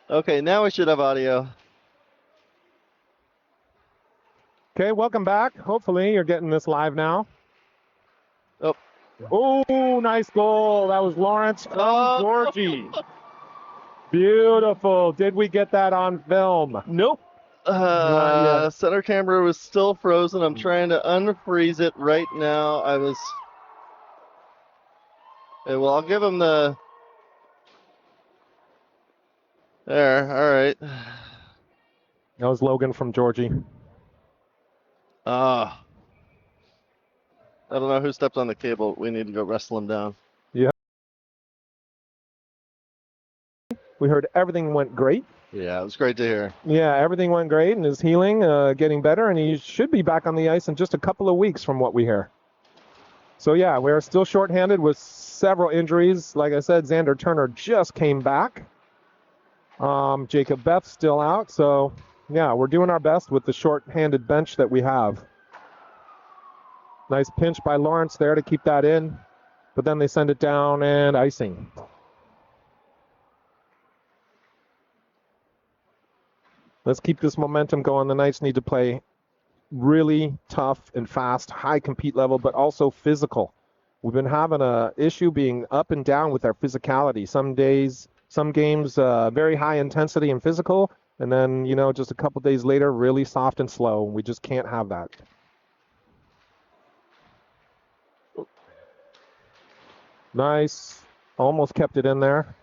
Okay, now we should have audio. Okay, welcome back. Hopefully you're getting this live now. Oh. Oh, nice goal. That was Lawrence from Georgie. Beautiful. Did we get that on film? Nope. Center camera was still frozen. I'm trying to unfreeze it right now. Okay, well, I'll give him the... There, all right. That was Logan from Georgie. I don't know who stepped on the cable. We need to go wrestle him down. Yeah. We heard everything went great. Yeah, it was great to hear. Yeah, everything went great and is healing, getting better, and he should be back on the ice in just a couple of weeks from what we hear. So, yeah, we're still shorthanded with several injuries. Like I said, Xander Turner just came back. Jacob Beth's still out. So, yeah, we're doing our best with the short-handed bench that we have. Nice pinch by Lawrence there to keep that in. But then they send it down and icing. Let's keep this momentum going. The Knights need to play really tough and fast, high compete level, but also physical. We've been having an issue being up and down with our physicality. Some days, some games, very high intensity and physical, and then, just a couple days later, really soft and slow. We just can't have that. Nice. Almost kept it in there.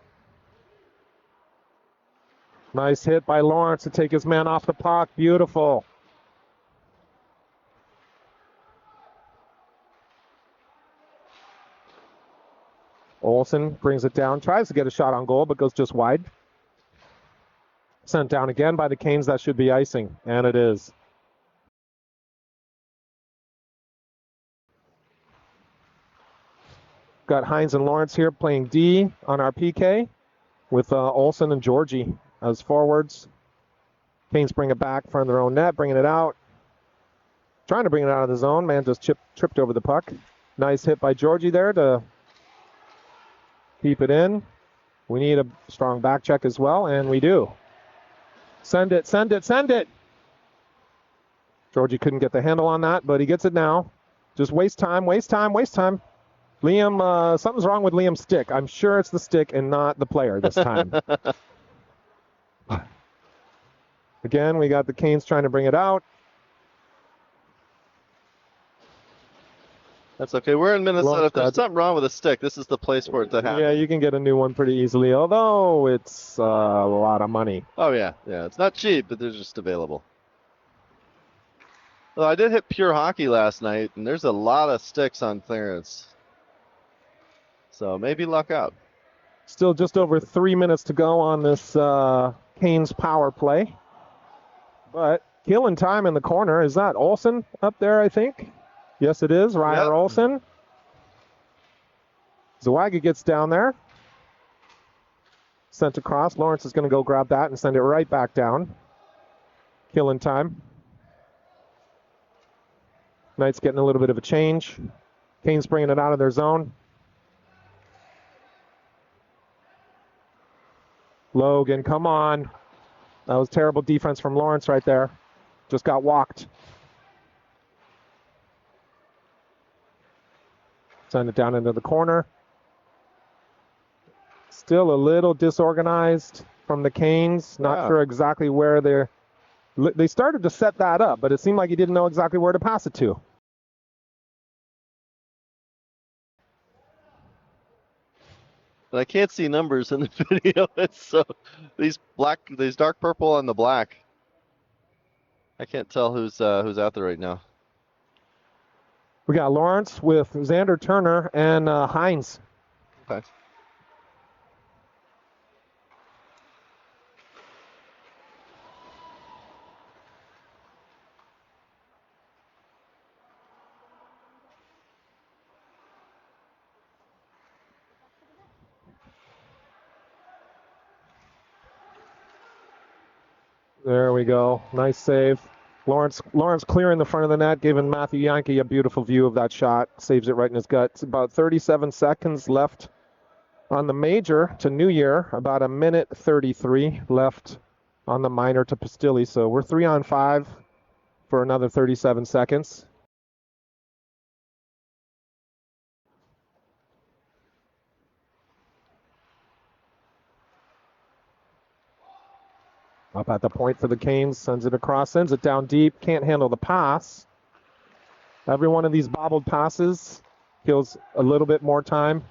Nice hit by Lawrence to take his man off the puck. Beautiful. Olsen brings it down, tries to get a shot on goal, but goes just wide. Sent down again by the Canes. That should be icing, and it is. Got Hines and Lawrence here playing D on our PK with Olsen and Georgie as forwards. Canes bring it back from their own net, bringing it out. Trying to bring it out of the zone. Man just tripped over the puck. Nice hit by Georgie there to keep it in. We need a strong back check as well, and we do. Send it, send it, send it! Georgie couldn't get the handle on that, but he gets it now. Just waste time, waste time, waste time. Liam, something's wrong with Liam's stick. I'm sure it's the stick and not the player this time. Again, we got the Canes trying to bring it out. That's okay. We're in Minnesota. If there's something wrong with a stick, this is the place for it to happen. Yeah, you can get a new one pretty easily, although it's a lot of money. Oh, yeah. Yeah, it's not cheap, but they're just available. Well, I did hit Pure Hockey last night, and there's a lot of sticks on clearance. So maybe luck out. Still just over 3 minutes to go on this Canes power play. But killing time in the corner. Is that Olsen up there, I think? Yes, it is. Ryder Olsen. Zawaga gets down there. Sent across. Lawrence is going to go grab that and send it right back down. Killing time. Knights getting a little bit of a change. Canes bringing it out of their zone. Logan, come on. That was terrible defense from Lawrence right there. Just got walked. Send it down into the corner. Still a little disorganized from the Canes. Not sure exactly where they started to set that up, but it seemed like he didn't know exactly where to pass it to. But I can't see numbers in the video. It's so these dark purple and the black. I can't tell who's out there right now. We got Lawrence with Xander Turner and Hines. Okay. There we go. Nice save. Lawrence clearing the front of the net, giving Matthew Yankee a beautiful view of that shot. Saves it right in his gut. It's about 37 seconds left on the major to New Year, about 1:33 left on the minor to Pastilli. So we're 3 on 5 for another 37 seconds. Up at the point for the Canes, sends it across, sends it down deep, can't handle the pass. Every one of these bobbled passes kills a little bit more time.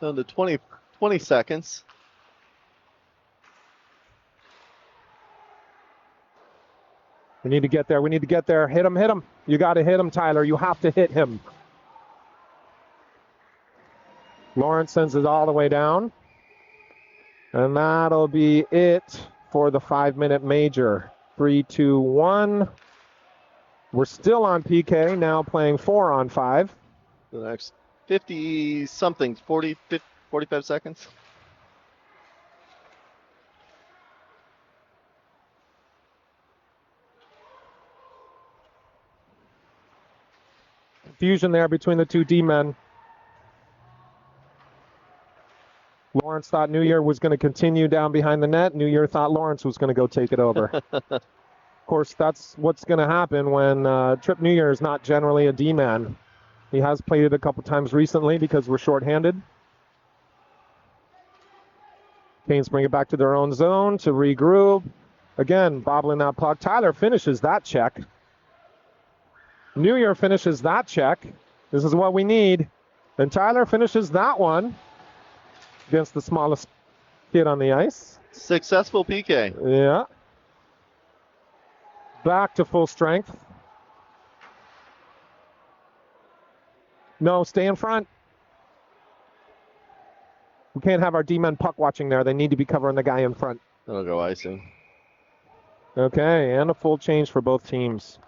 Down to 20 seconds. We need to get there. We need to get there. Hit him, hit him. You got to hit him, Tyler. You have to hit him. Lawrence sends it all the way down. And that'll be it for the 5-minute major. 3, 2, 1. We're still on PK, now playing 4 on 5. The next 50-something, 40, 50, 45 seconds. Confusion there between the two D-men. Lawrence thought New Year was going to continue down behind the net. New Year thought Lawrence was going to go take it over. Of course, that's what's going to happen when Trip New Year is not generally a D-man. He has played it a couple times recently because we're shorthanded. Canes bring it back to their own zone to regroup. Again, bobbling that puck. Tyler finishes that check. New Year finishes that check. This is what we need. And Tyler finishes that one against the smallest kid on the ice. Successful PK. Yeah. Back to full strength. No, stay in front. We can't have our D-men puck watching there. They need to be covering the guy in front. That'll go icing. Okay, and a full change for both teams.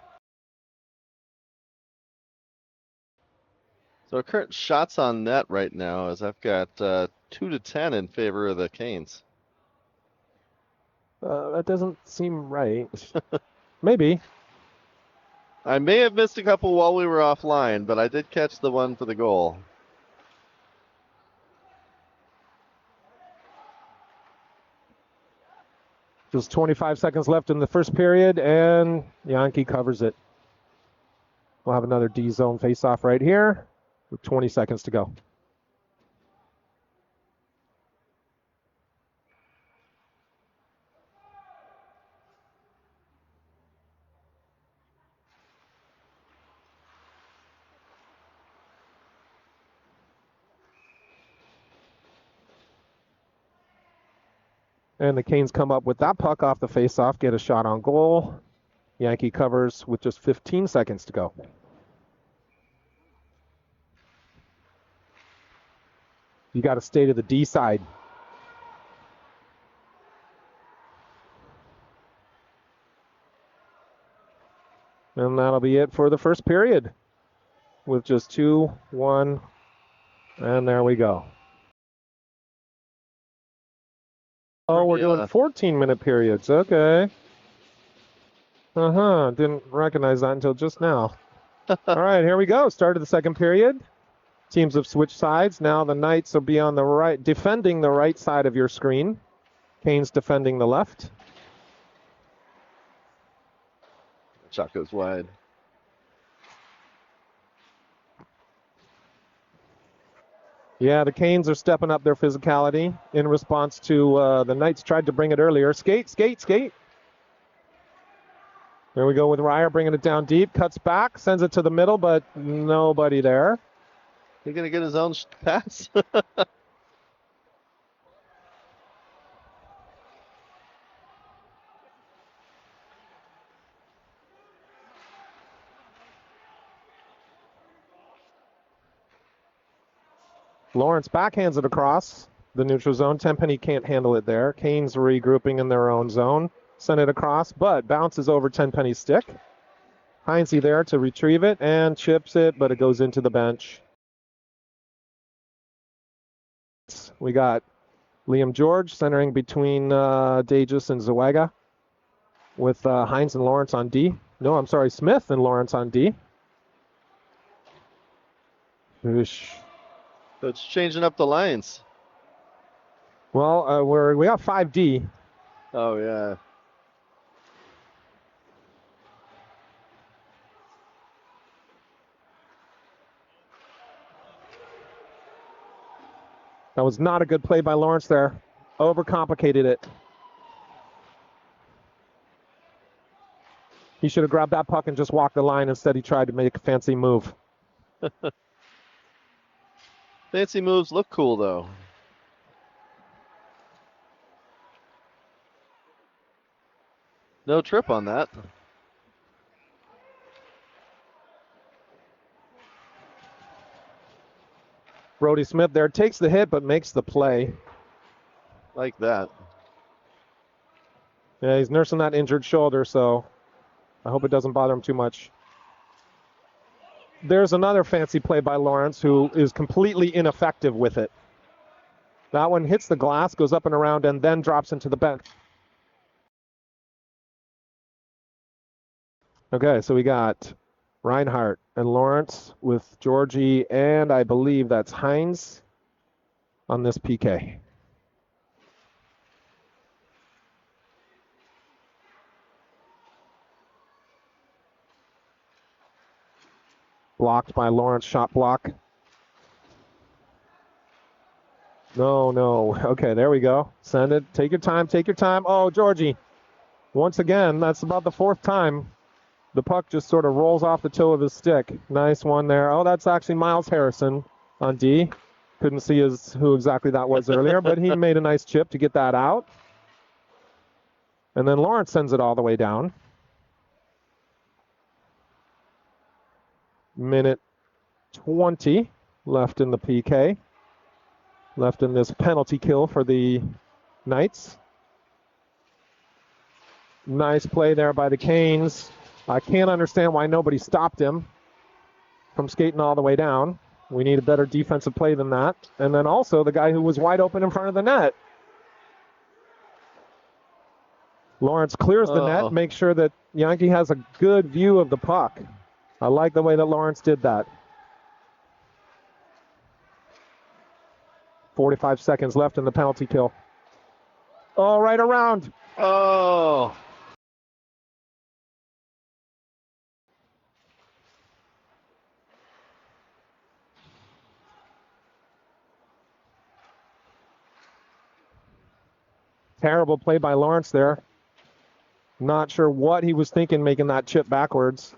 So our current shots on net right now is I've got 2-10 in favor of the Canes. That doesn't seem right. Maybe. I may have missed a couple while we were offline, but I did catch the one for the goal. Just 25 seconds left in the first period, and Yankee covers it. We'll have another D-zone face-off right here with 20 seconds to go. And the Canes come up with that puck off the face-off, get a shot on goal. Yankee covers with just 15 seconds to go. You got to stay to the D side. And that'll be it for the first period with just 2-1. And there we go. Oh, we're doing 14-minute periods. Okay. Didn't recognize that until just now. All right, here we go. Start of the second period. Teams have switched sides. Now the Knights will be on the right, defending the right side of your screen. Canes defending the left. Shot goes wide. Yeah, the Canes are stepping up their physicality in response to the Knights tried to bring it earlier. Skate, skate, skate. There we go with Ryer bringing it down deep. Cuts back, sends it to the middle, but nobody there. He's going to get his own pass. Lawrence backhands it across the neutral zone. Tenpenny can't handle it there. Canes regrouping in their own zone. Send it across, but bounces over Tenpenny's stick. Heinze there to retrieve it and chips it, but it goes into the bench. We got Liam George centering between Dagis and Zawaga with Heinze and Lawrence on D. No, I'm sorry, Smith and Lawrence on D. Oosh. It's changing up the lines. Well, we got 5D. Oh, yeah. That was not a good play by Lawrence there. Overcomplicated it. He should have grabbed that puck and just walked the line. Instead, he tried to make a fancy move. Fancy moves look cool, though. No trip on that. Brody Smith there takes the hit but makes the play. Like that. Yeah, he's nursing that injured shoulder, so I hope it doesn't bother him too much. There's another fancy play by Lawrence who is completely ineffective with it. That one hits the glass, goes up and around, and then drops into the bench. Okay, so we got Reinhardt and Lawrence with Georgie, and I believe that's Hines on this PK. Blocked by Lawrence, shot block. No. Okay, there we go. Send it. Take your time, take your time. Oh, Georgie. Once again, that's about the fourth time. The puck just sort of rolls off the toe of his stick. Nice one there. Oh, that's actually Miles Harrison on D. Couldn't see who exactly that was earlier, but he made a nice chip to get that out. And then Lawrence sends it all the way down. Minute 20 left in the PK. Left in this penalty kill for the Knights. Nice play there by the Canes. I can't understand why nobody stopped him from skating all the way down. We need a better defensive play than that. And then also the guy who was wide open in front of the net. Lawrence clears the net, makes sure that Yankee has a good view of the puck. I like the way that Lawrence did that. 45 seconds left in the penalty kill. Oh, right around. Oh. Terrible play by Lawrence there. Not sure what he was thinking making that chip backwards.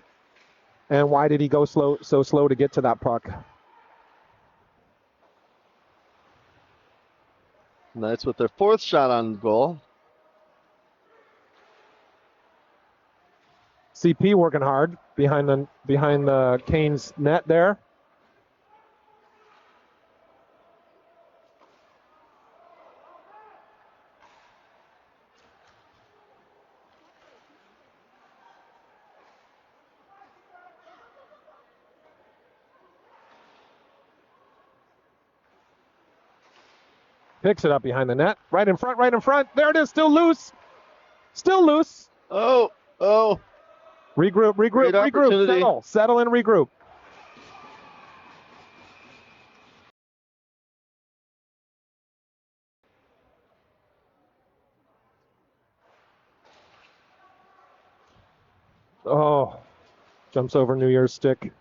And why did he go so slow to get to that puck? Knights with their fourth shot on goal. CP working hard behind the Canes net there. Picks it up behind the net. Right in front. There it is. Still loose. Oh. Regroup. Settle and regroup. Oh, jumps over New Year's stick.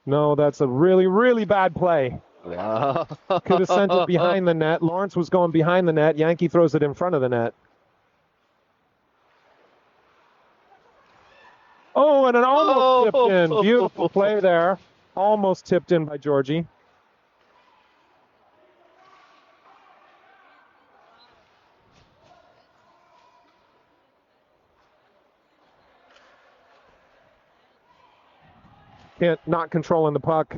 No, that's a really, really bad play. Could have sent it behind the net. Lawrence was going behind the net. Yankee throws it in front of the net. Oh, and it almost tipped in. Beautiful play there. Almost tipped in by Georgie. Not controlling the puck.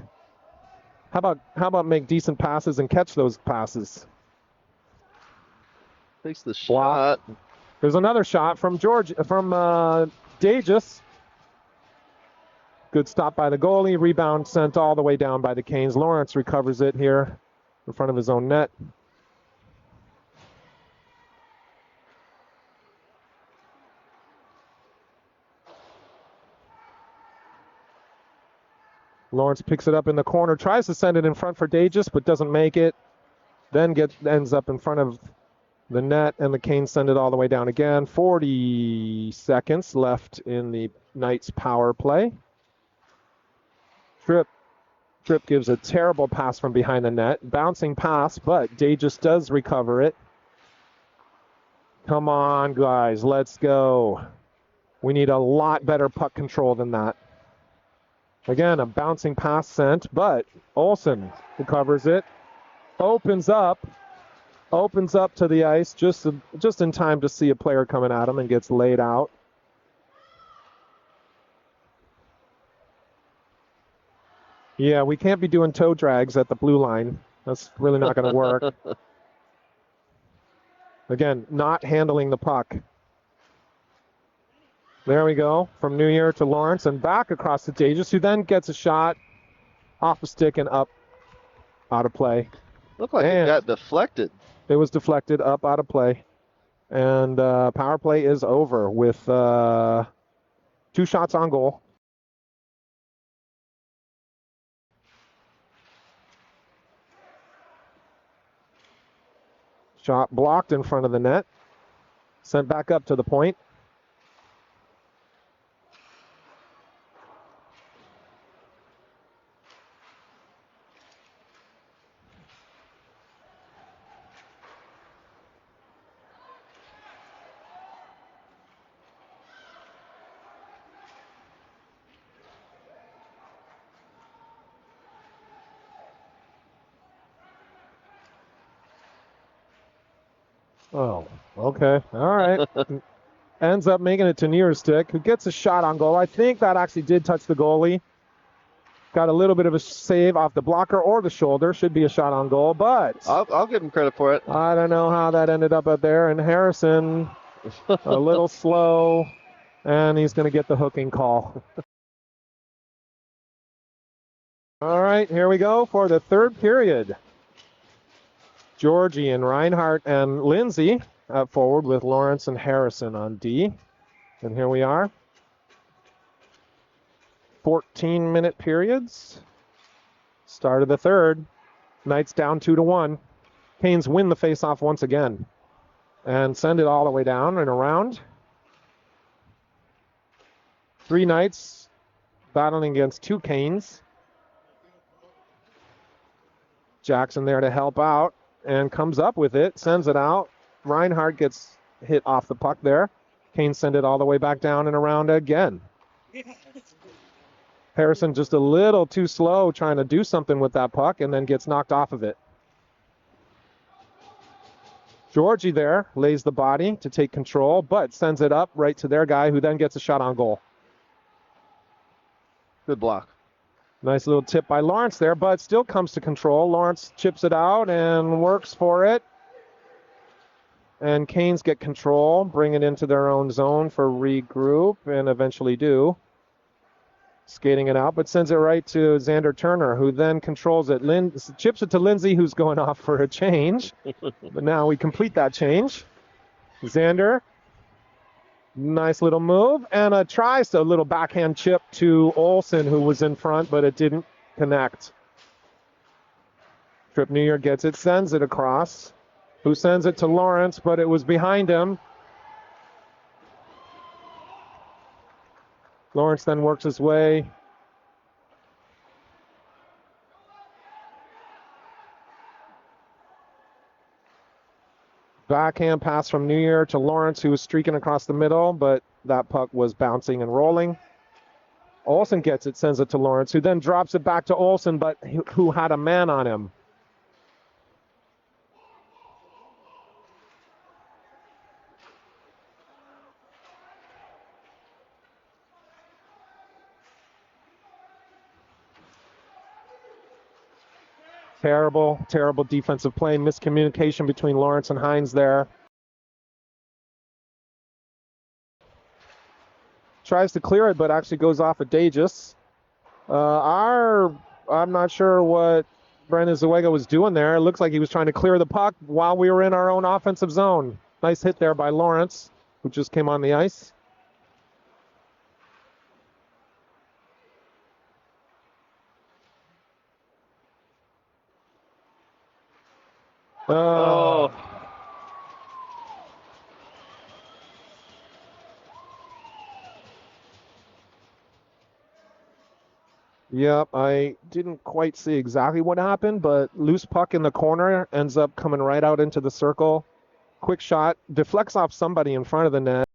How about make decent passes and catch those passes? Takes the shot. There's another shot from Dagus. Good stop by the goalie. Rebound sent all the way down by the Canes. Lawrence recovers it here in front of his own net. Lawrence picks it up in the corner, tries to send it in front for Dages, but doesn't make it. Then ends up in front of the net, and the Canes send it all the way down again. 40 seconds left in the Knights power play. Tripp gives a terrible pass from behind the net. Bouncing pass, but Dages does recover it. Come on, guys, let's go. We need a lot better puck control than that. Again, a bouncing pass sent, but Olsen recovers it. Opens up to the ice just in time to see a player coming at him and gets laid out. Yeah, we can't be doing toe drags at the blue line. That's really not going to work. Again, not handling the puck. There we go, from New Year to Lawrence and back across to Dages, who then gets a shot off the stick and up, out of play. Looked like it got deflected. It was deflected, up, out of play. And power play is over with 2 shots on goal. Shot blocked in front of the net. Sent back up to the point. Oh, okay. All right. Ends up making it to near stick, who gets a shot on goal. I think that actually did touch the goalie. Got a little bit of a save off the blocker or the shoulder. Should be a shot on goal, but I'll give him credit for it. I don't know how that ended up out there. And Harrison, a little slow, and he's going to get the hooking call. All right, here we go for the third period. Georgie and Reinhardt and Lindsay up forward with Lawrence and Harrison on D. And here we are. 14-minute periods. Start of the third. Knights down 2-1. Canes win the faceoff once again and send it all the way down and around. 3 Knights battling against 2 Canes. Jackson there to help out and comes up with it, sends it out. Reinhardt gets hit off the puck there. Canes send it all the way back down and around again. Harrison just a little too slow trying to do something with that puck and then gets knocked off of it. Georgie there lays the body to take control, but sends it up right to their guy, who then gets a shot on goal. Good block. Nice little tip by Lawrence there, but still comes to control. Lawrence chips it out and works for it. And Canes get control, bring it into their own zone for regroup, and eventually do. Skating it out, but sends it right to Xander Turner, who then controls it. Chips it to Lindsay, who's going off for a change. But now we complete that change. Xander, nice little move, and tries a little backhand chip to Olsen, who was in front, but it didn't connect. Tripp New Year gets it, sends it across. Who sends it to Lawrence, but it was behind him. Lawrence then works his way. Backhand pass from New Year to Lawrence, who was streaking across the middle, but that puck was bouncing and rolling. Olsen gets it, sends it to Lawrence, who then drops it back to Olsen, but who had a man on him. Terrible, terrible defensive play. Miscommunication between Lawrence and Hines there. Tries to clear it, but actually goes off at Dages. I'm not sure what Brendan Zuega was doing there. It looks like he was trying to clear the puck while we were in our own offensive zone. Nice hit there by Lawrence, who just came on the ice. Oh. Yep, I didn't quite see exactly what happened, but loose puck in the corner ends up coming right out into the circle. Quick shot, deflects off somebody in front of the net.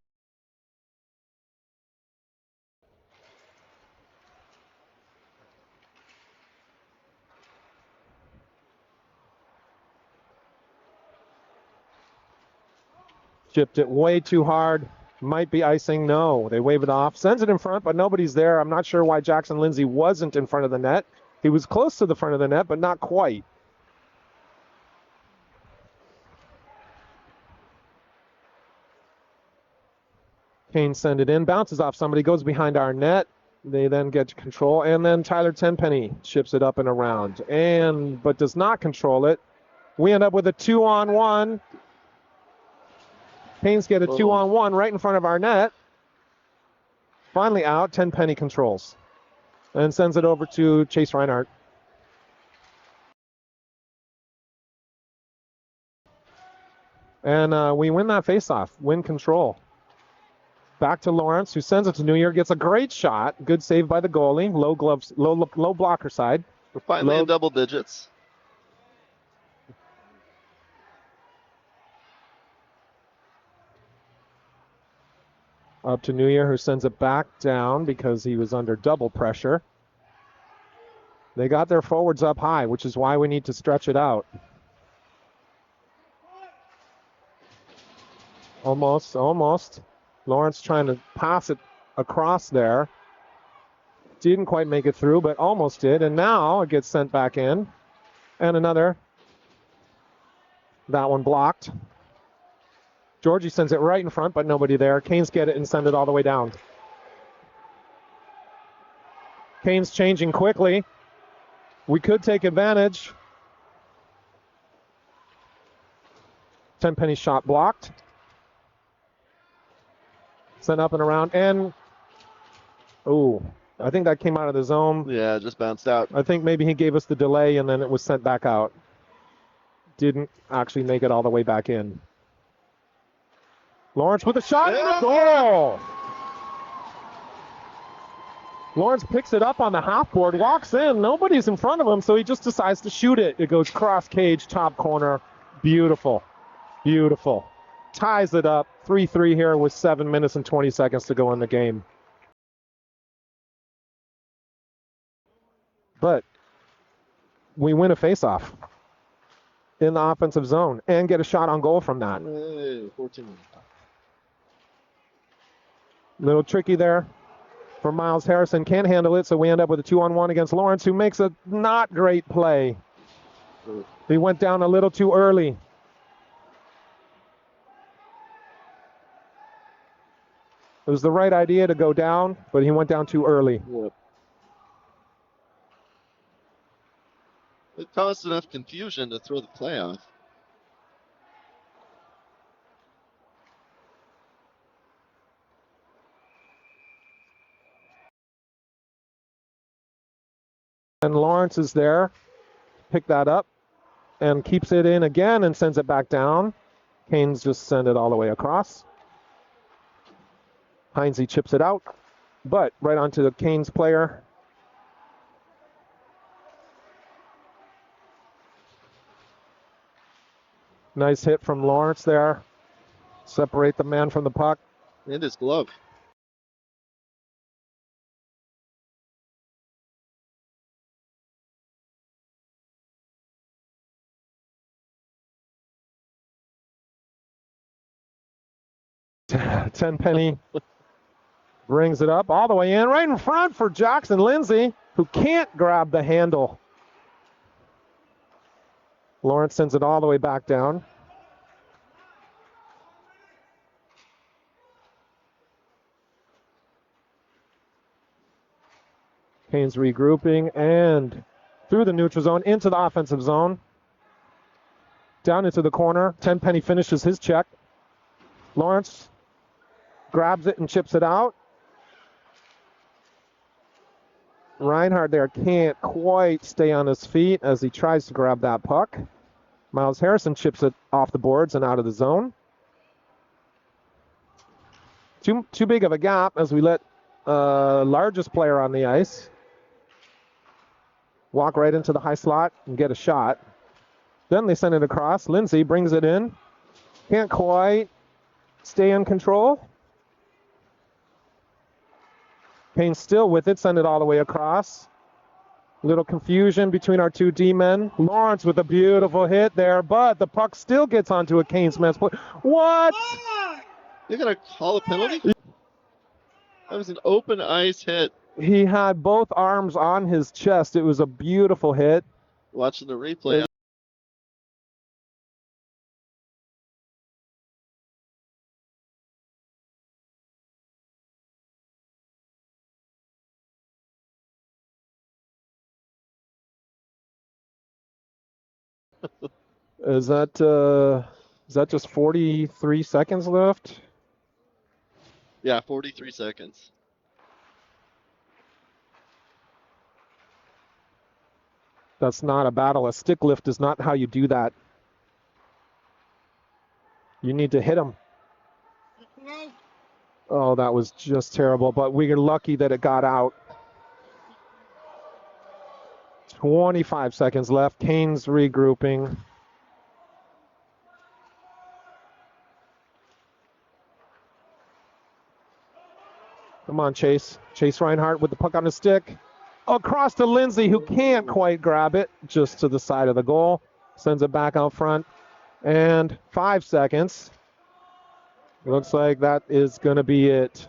Chipped it way too hard. Might be icing. No, they wave it off. Sends it in front, but nobody's there. I'm not sure why Jackson Lindsay wasn't in front of the net. He was close to the front of the net, but not quite. Kane send it in, bounces off somebody, goes behind our net. They then get control, and then Tyler Tenpenny chips it up and around, but does not control it. We end up with a 2-on-1. Canes get a 2-on-1 right in front of our net. Finally out, Tenpenny controls and sends it over to Chase Reinhardt. And we win that faceoff, win control. Back to Lawrence, who sends it to New Year, gets a great shot. Good save by the goalie. Low gloves, low blocker side. We're finally in double digits. Up to New Year, who sends it back down because he was under double pressure. They got their forwards up high, which is why we need to stretch it out. Almost. Lawrence trying to pass it across there. Didn't quite make it through, but almost did. And now it gets sent back in. And another. That one blocked. Georgie sends it right in front, but nobody there. Canes get it and send it all the way down. Canes changing quickly. We could take advantage. Tenpenny shot blocked. Sent up and around, and I think that came out of the zone. Yeah, it just bounced out. I think maybe he gave us the delay, and then it was sent back out. Didn't actually make it all the way back in. Lawrence with a shot. Yeah. Goal! Lawrence picks it up on the half board, walks in. Nobody's in front of him, so he just decides to shoot it. It goes cross cage, top corner. Beautiful. Ties it up. 3-3 here with 7 minutes and 20 seconds to go in the game. But we win a faceoff in the offensive zone and get a shot on goal from that. 14. Little tricky there for Miles Harrison. Can't handle it, so we end up with a 2-on-1 against Lawrence, who makes a not great play. He went down a little too early. It was the right idea to go down, but he went down too early. Yep. It caused enough confusion to throw the play off. And Lawrence is there, pick that up, and keeps it in again and sends it back down. Canes just send it all the way across. Heinze chips it out, but right onto the Canes player. Nice hit from Lawrence there. Separate the man from the puck. And his glove. Tenpenny brings it up all the way in, right in front for Jackson Lindsay, who can't grab the handle. Lawrence sends it all the way back down. Canes regrouping and through the neutral zone into the offensive zone. Down into the corner. Tenpenny finishes his check. Lawrence grabs it and chips it out. Reinhardt there can't quite stay on his feet as he tries to grab that puck. Miles Harrison chips it off the boards and out of the zone. Too big of a gap as we let largest player on the ice walk right into the high slot and get a shot. Then they send it across. Lindsay brings it in. Can't quite stay in control. Payne still with it, send it all the way across. Little confusion between our two D-men. Lawrence with a beautiful hit there, but the puck still gets onto a Kane Smith's play. What? They're going to call a penalty? That was an open ice hit. He had both arms on his chest. It was a beautiful hit. Watching the replay. Is that just 43 seconds left? Yeah, 43 seconds. That's not a battle. A stick lift is not how you do that. You need to hit him. Oh, that was just terrible, but we are lucky that it got out. 25 seconds left. Kane's regrouping. Come on, Chase. Chase Reinhardt with the puck on his stick. Across to Lindsay, who can't quite grab it. Just to the side of the goal. Sends it back out front. And 5 seconds. It looks like that is going to be it.